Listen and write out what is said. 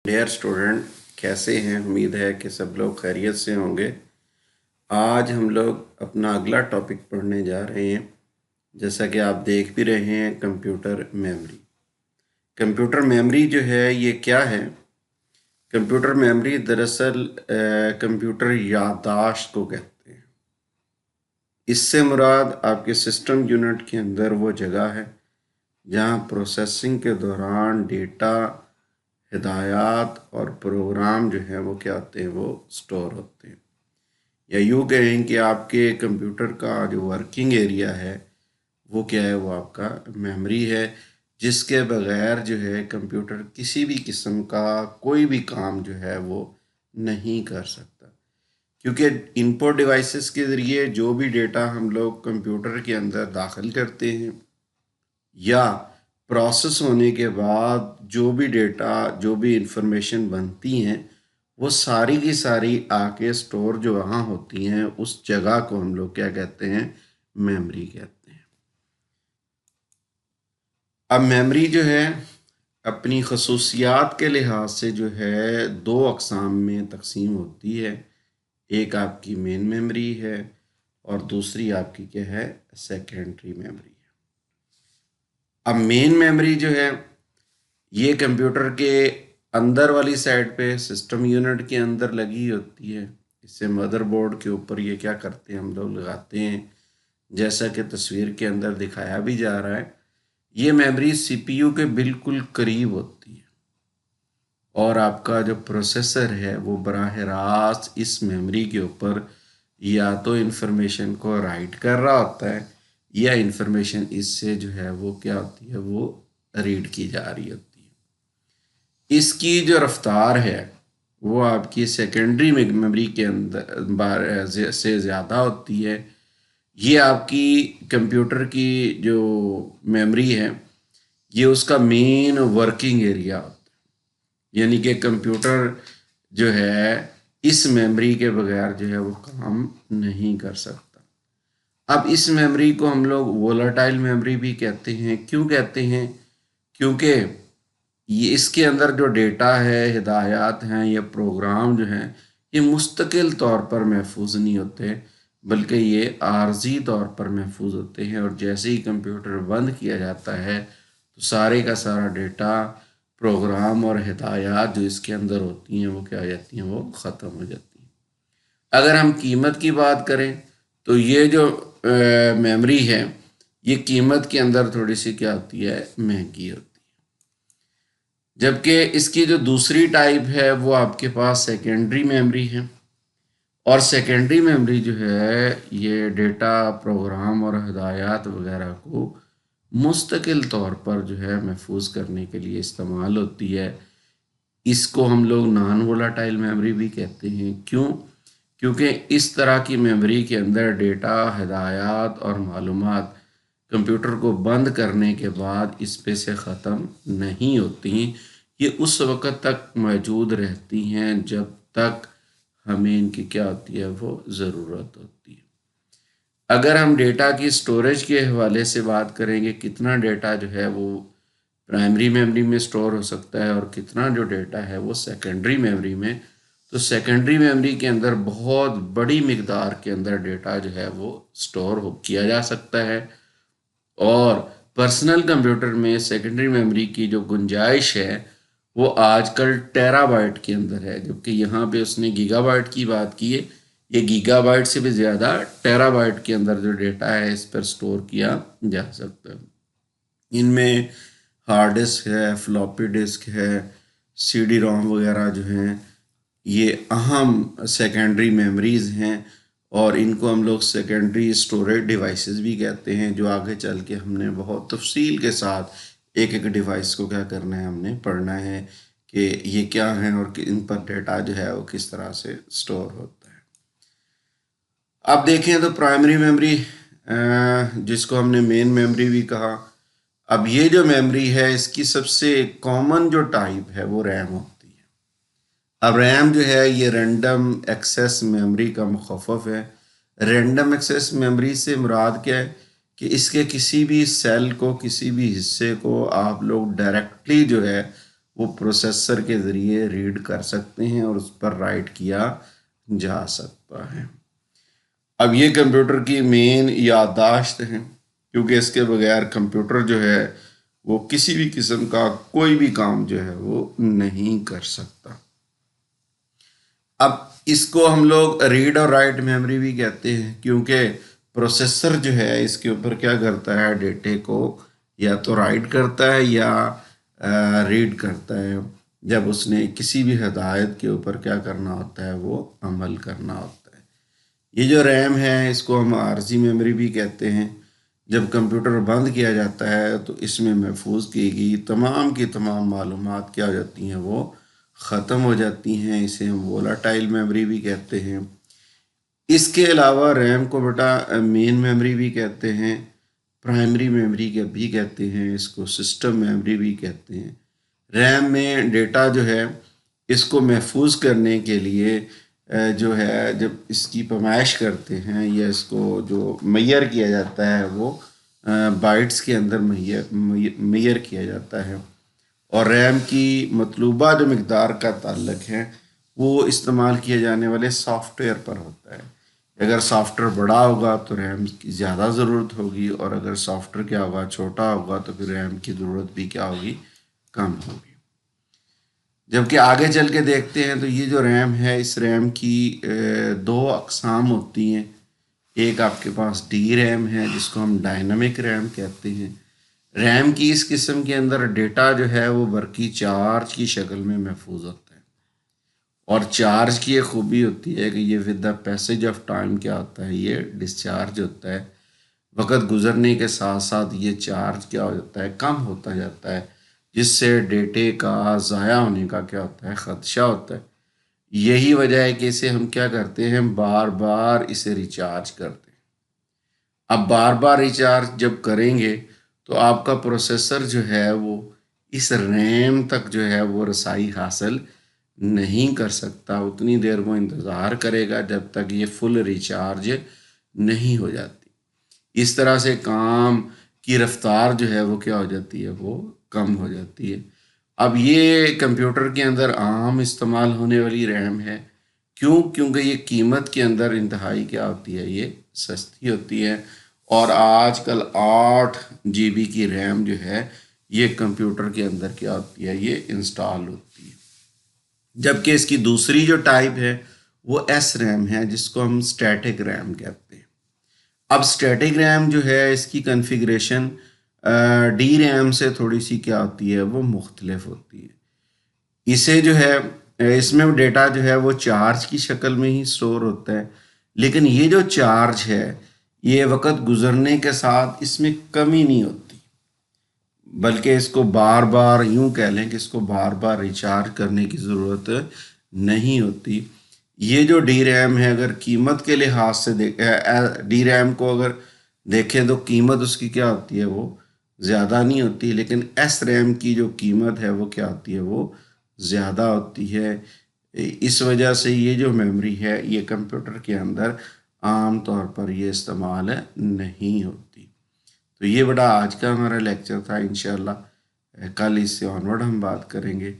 Dear student, कैसे हैं? उम्मीद है कि सब लोग खैरियत से होंगे। आज हम लोग अपना अगला टॉपिक पढ़ने जा रहे हैं। जैसा कि आप देख भी रहे हैं, कंप्यूटर मेमोरी। कंप्यूटर मेमोरी जो है ये क्या है? कंप्यूटर मेमोरी दरअसल कंप्यूटर याददाश्त को कहते हैं। इससे मुराद आपके सिस्टम यूनिट के अंदर वो जगह है जहाँ प्रोसेसिंग के दौरान डेटा, हिदायत और प्रोग्राम जो है वो क्या होते हैं, वो स्टोर होते हैं। या यूँ कहें कि आपके कंप्यूटर का जो वर्किंग एरिया है वो क्या है, वो आपका मेमोरी है, जिसके बगैर जो है कंप्यूटर किसी भी किस्म का कोई भी काम जो है वो नहीं कर सकता। क्योंकि इनपुट डिवाइसेस के ज़रिए जो भी डेटा हम लोग कंप्यूटर के अंदर दाखिल करते हैं या प्रोसेस होने के बाद जो भी डेटा, जो भी इंफॉर्मेशन बनती हैं, वो सारी की सारी आके स्टोर जो वहाँ होती हैं, उस जगह को हम लोग क्या कहते हैं, मेमोरी कहते हैं। अब मेमोरी जो है अपनी खसूसियात के लिहाज से जो है दो अक़साम में तकसीम होती है। एक आपकी मेन मेमोरी है और दूसरी आपकी क्या है, सेकेंडरी मेमोरी है। अब मेन मेमोरी जो है ये कंप्यूटर के अंदर वाली साइड पे सिस्टम यूनिट के अंदर लगी होती है। इससे मदरबोर्ड के ऊपर ये क्या करते हैं, हम लोग लगाते हैं, जैसा कि तस्वीर के अंदर दिखाया भी जा रहा है। ये मेमोरी सीपीयू के बिल्कुल करीब होती है और आपका जो प्रोसेसर है वो बराह रास्त इस मेमोरी के ऊपर या तो इंफॉर्मेशन को राइट कर रहा होता है या इंफॉर्मेशन इससे जो है वो क्या होती है, वो रीड की जा रही होती है। इसकी जो रफ्तार है वो आपकी सेकेंडरी मेमोरी के अंदर से ज़्यादा होती है। ये आपकी कंप्यूटर की जो मेमोरी है ये उसका मेन वर्किंग एरिया होता है, यानी कि कंप्यूटर जो है इस मेमोरी के बगैर जो है वो काम नहीं कर सकता। अब इस मेमोरी को हम लोग वोलेटाइल मेमोरी भी कहते हैं। क्यों कहते हैं? क्योंकि ये इसके अंदर जो डेटा है, हिदायत हैं या प्रोग्राम जो हैं, ये मुस्तकिल तौर पर महफूज नहीं होते, बल्कि ये आर्जी तौर पर महफूज होते हैं। और जैसे ही कंप्यूटर बंद किया जाता है तो सारे का सारा डेटा, प्रोग्राम और हिदायत जो इसके अंदर होती हैं वो क्या हो जाती हैं, वो ख़त्म हो जाती हैं। अगर हम कीमत की बात करें तो ये जो मेमोरी है ये कीमत के अंदर थोड़ी सी क्या होती है, महंगी होती है। जबकि इसकी जो दूसरी टाइप है वो आपके पास सेकेंडरी मेमोरी है। और सेकेंडरी मेमोरी जो है ये डेटा, प्रोग्राम और हिदायत वगैरह को मुस्तकिल तौर पर जो है महफूज करने के लिए इस्तेमाल होती है। इसको हम लोग नॉन वोलाटाइल मेमोरी भी कहते हैं। क्यों? क्योंकि इस तरह की मेमोरी के अंदर डेटा, हिदायत और मालूमात कंप्यूटर को बंद करने के बाद इस पे से ख़त्म नहीं होती। ये उस वक़्त तक मौजूद रहती हैं जब तक हमें इनकी क्या होती है, वो ज़रूरत होती है। अगर हम डेटा की स्टोरेज के हवाले से बात करेंगे, कितना डेटा जो है वो प्राइमरी मेमोरी में स्टोर हो सकता है और कितना जो डेटा है वो सेकेंडरी मेमोरी में, तो सेकेंडरी मेमोरी के अंदर बहुत बड़ी मिकदार के अंदर डेटा जो है वो स्टोर किया जा सकता है। और पर्सनल कंप्यूटर में सेकेंडरी मेमोरी की जो गुंजाइश है वो आजकल टेराबाइट के अंदर है, जबकि यहाँ पे उसने गीगाबाइट की बात की है। ये गीगाबाइट से भी ज़्यादा टेराबाइट के अंदर जो डेटा है इस पर स्टोर किया जा सकता है। इनमें हार्ड डिस्क है, फ्लॉपी डिस्क है, सीडी रोम वगैरह जो हैं ये अहम सेकेंडरी मेमोरीज़ हैं और इनको हम लोग सेकेंडरी स्टोरेज डिवाइसेस भी कहते हैं, जो आगे चल के हमने बहुत तफसील के साथ एक एक डिवाइस को क्या करना है, हमने पढ़ना है कि ये क्या हैं और इन पर डेटा जो है वो किस तरह से स्टोर होता है। अब देखें तो प्राइमरी मेमोरी, जिसको हमने मेन मेमोरी भी कहा, अब ये जो मेमोरी है इसकी सबसे कॉमन जो टाइप है वो रैम होती है। अब रैम जो है ये रैंडम एक्सेस मेमोरी का मुखफ़फ़ है। रैंडम एक्सेस मेमोरी से मुराद क्या है कि इसके किसी भी सेल को, किसी भी हिस्से को आप लोग डायरेक्टली जो है وہ پروسیسر کے ذریعے ریڈ کر سکتے ہیں اور اس پر رائٹ کیا جا سکتا ہے۔ اب یہ کمپیوٹر کی مین یادداشت ہے، کیونکہ اس کے بغیر کمپیوٹر جو ہے وہ کسی بھی قسم کا کوئی بھی کام جو ہے وہ نہیں کر سکتا۔ اب اس کو ہم لوگ ریڈ اور رائٹ میموری بھی کہتے ہیں، کیونکہ پروسیسر جو ہے اس کے اوپر کیا کرتا ہے، ڈیٹے کو یا تو رائٹ کرتا ہے یا ریڈ کرتا ہے، جب اس نے کسی بھی ہدایت کے اوپر کیا کرنا ہوتا ہے، وہ عمل کرنا ہوتا ہے۔ یہ جو ریم ہے اس کو ہم عارضی میموری بھی کہتے ہیں۔ جب کمپیوٹر بند کیا جاتا ہے تو اس میں محفوظ کی گئی تمام کی تمام معلومات کیا ہو جاتی ہیں، وہ ختم ہو جاتی ہیں۔ اسے ہم وولٹائل میموری بھی کہتے ہیں۔ اس کے علاوہ ریم کو بیٹا مین میموری بھی کہتے ہیں، پرائمری میموری کے بھی کہتے ہیں، اس کو سسٹم میموری بھی کہتے ہیں۔ ریم میں ڈیٹا جو ہے اس کو محفوظ کرنے کے لیے جو ہے جب اس کی پیمائش کرتے ہیں یا اس کو جو میئر کیا جاتا ہے وہ بائٹس کے اندر میئر کیا جاتا ہے، اور ریم کی مطلوبہ جو مقدار کا تعلق ہے وہ استعمال کیے جانے والے سافٹ ویئر پر ہوتا ہے۔ اگر سافٹ ویئر بڑا ہوگا تو ریم کی زیادہ ضرورت ہوگی، اور اگر سافٹ ویئر کیا ہوگا چھوٹا ہوگا تو پھر ریم کی ضرورت بھی کیا ہوگی، کم ہوگی۔ جبکہ آگے چل کے دیکھتے ہیں تو یہ جو ریم ہے اس ریم کی دو اقسام ہوتی ہیں۔ ایک آپ کے پاس ڈی ریم ہے جس کو ہم ڈائنامک ریم کہتے ہیں۔ ریم کی اس قسم کے اندر ڈیٹا جو ہے وہ برقی چارج کی شکل میں محفوظ ہوتا ہے، اور چارج کی ایک خوبی ہوتی ہے کہ یہ with the passage of time کیا ہوتا ہے، یہ ڈسچارج ہوتا ہے۔ وقت گزرنے کے ساتھ ساتھ یہ چارج کیا ہو جاتا ہے، کم ہوتا جاتا ہے، جس سے ڈیٹے کا ضائع ہونے کا کیا ہوتا ہے، خدشہ ہوتا ہے۔ یہی وجہ ہے کہ اسے ہم کیا کرتے ہیں، بار بار اسے ریچارج کرتے ہیں۔ اب بار بار ریچارج جب کریں گے تو آپ کا پروسیسر جو ہے وہ اس ریم تک جو ہے وہ رسائی حاصل نہیں کر سکتا، اتنی دیر وہ انتظار کرے گا جب تک یہ فل ریچارج نہیں ہو جاتی۔ اس طرح سے کام کی رفتار جو ہے وہ کیا ہو جاتی ہے، وہ کم ہو جاتی ہے۔ اب یہ کمپیوٹر کے اندر عام استعمال ہونے والی ریم ہے، کیونکہ یہ قیمت کے اندر انتہائی کیا ہوتی ہے، یہ سستی ہوتی ہے، اور آج کل 8 GB کی ریم جو ہے یہ کمپیوٹر کے اندر کیا ہوتی ہے، یہ انسٹال ہوتی ہے۔ جبکہ اس کی دوسری جو ٹائپ ہے وہ ایس ریم ہے جس کو ہم اسٹیٹک ریم کہتے ہیں۔ اب اسٹیٹک ریم جو ہے اس کی کنفیگریشن ڈی ریم سے تھوڑی سی کیا ہوتی ہے، وہ مختلف ہوتی ہے۔ اسے جو ہے اس میں ڈیٹا جو ہے وہ چارج کی شکل میں ہی سٹور ہوتا ہے، لیکن یہ جو چارج ہے یہ وقت گزرنے کے ساتھ اس میں کمی نہیں ہوتی، بلکہ اس کو بار بار یوں کہہ لیں کہ اس کو بار بار ریچارج کرنے کی ضرورت نہیں ہوتی۔ یہ جو ڈی ریم ہے اگر قیمت کے لحاظ سے ڈی ریم کو اگر دیکھیں تو قیمت اس کی کیا ہوتی ہے، وہ زیادہ نہیں ہوتی، لیکن ایس ریم کی جو قیمت ہے وہ کیا ہوتی ہے، وہ زیادہ ہوتی ہے۔ اس وجہ سے یہ جو میموری ہے یہ کمپیوٹر کے اندر عام طور پر یہ استعمال نہیں ہوتی۔ تو یہ بڑا آج کا ہمارا لیکچر تھا، انشاءاللہ کل اس سے آنورڈ ہم بات کریں گے۔